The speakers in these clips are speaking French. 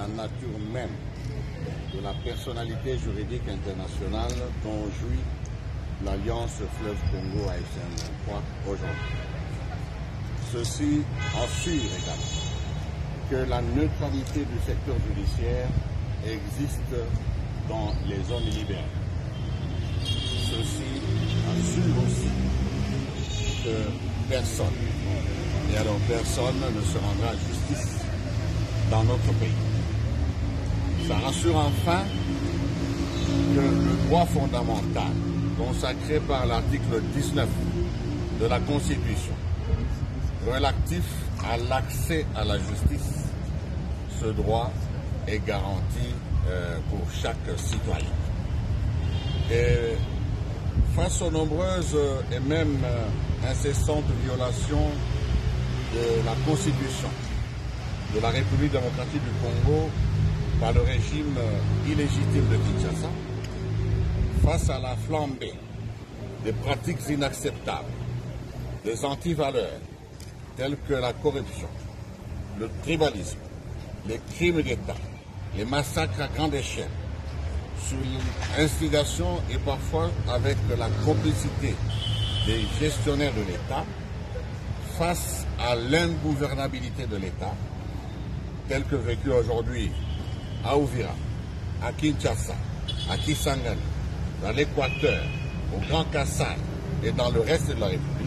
la nature même de la personnalité juridique internationale dont jouit l'Alliance Fleuve Congo AFC M23 aujourd'hui. Ceci assure également que la neutralité du secteur judiciaire existe dans les zones libérales. Ceci assure aussi que personne, et alors personne ne se rendra à justice dans notre pays. Ça rassure enfin que le droit fondamental consacré par l'article 19 de la Constitution relatif à l'accès à la justice, ce droit est garanti pour chaque citoyen. Et face aux nombreuses et même incessantes violations de la Constitution de la République démocratique du Congo par le régime illégitime de Kinshasa, face à la flambée des pratiques inacceptables, des antivaleurs telles que la corruption, le tribalisme, les crimes d'État, les massacres à grande échelle, sous l'instigation et parfois avec la complicité des gestionnaires de l'État, face à l'ingouvernabilité de l'État, telle que vécue aujourd'hui à Uvira, à Kinshasa, à Kisangani, dans l'Équateur, au Grand Kassai et dans le reste de la République,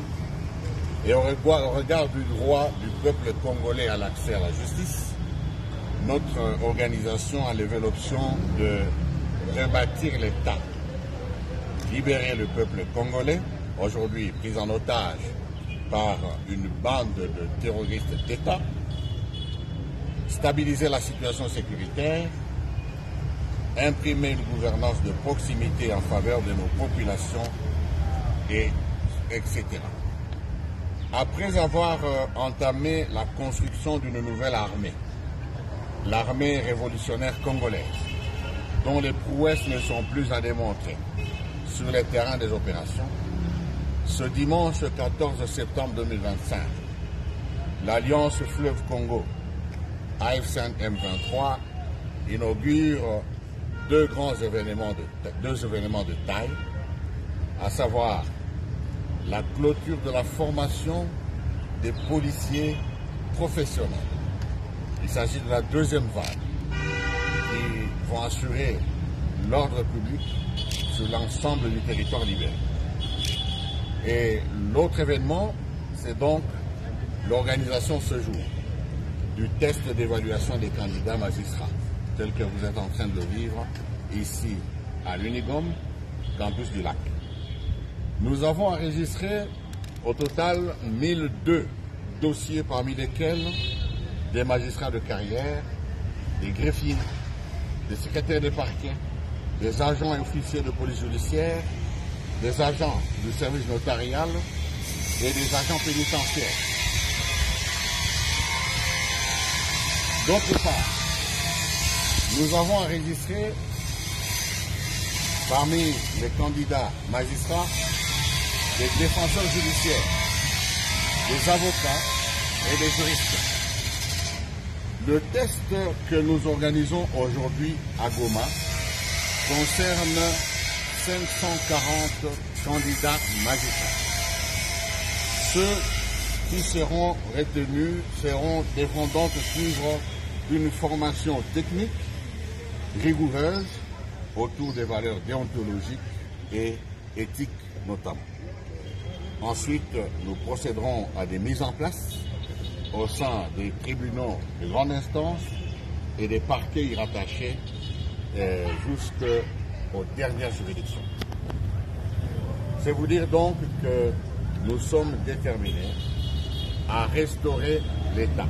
et au regard du droit du peuple congolais à l'accès à la justice, notre organisation a levé l'option de rebâtir l'État, libérer le peuple congolais, aujourd'hui pris en otage par une bande de terroristes d'État, stabiliser la situation sécuritaire, imprimer une gouvernance de proximité en faveur de nos populations, etc. Après avoir entamé la construction d'une nouvelle armée, l'armée révolutionnaire congolaise, dont les prouesses ne sont plus à démontrer sur les terrains des opérations, ce dimanche 14 septembre 2025, l'Alliance Fleuve Congo AFC M23 inaugure deux événements de taille, à savoir la clôture de la formation des policiers professionnels. Il s'agit de la deuxième vague qui vont assurer l'ordre public sur l'ensemble du territoire libéré. Et l'autre événement, c'est donc l'organisation ce jour du test d'évaluation des candidats magistrats, tel que vous êtes en train de le vivre ici à l'Unigom, campus du Lac. Nous avons enregistré au total 1002 dossiers, parmi lesquels des magistrats de carrière, des greffiers, des secrétaires de parquet, des agents et officiers de police judiciaire, des agents du service notarial et des agents pénitentiaires. D'autre part, nous avons enregistré parmi les candidats magistrats des défenseurs judiciaires, des avocats et des juristes. Le test que nous organisons aujourd'hui à Goma concerne 540 candidats magistrats. Ceux qui seront retenus devront donc suivre une formation technique rigoureuse autour des valeurs déontologiques et éthiques notamment. Ensuite, nous procéderons à des mises en place au sein des tribunaux de grande instance et des parquets y rattachés jusqu'aux dernières juridictions. C'est vous dire donc que nous sommes déterminés à restaurer l'État,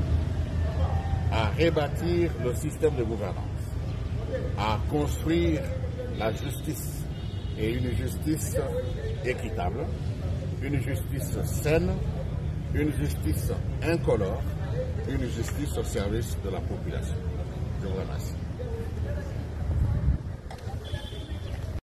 à rebâtir le système de gouvernance, à construire la justice et une justice équitable, une justice saine, une justice incolore, une justice au service de la population. Je vous remercie.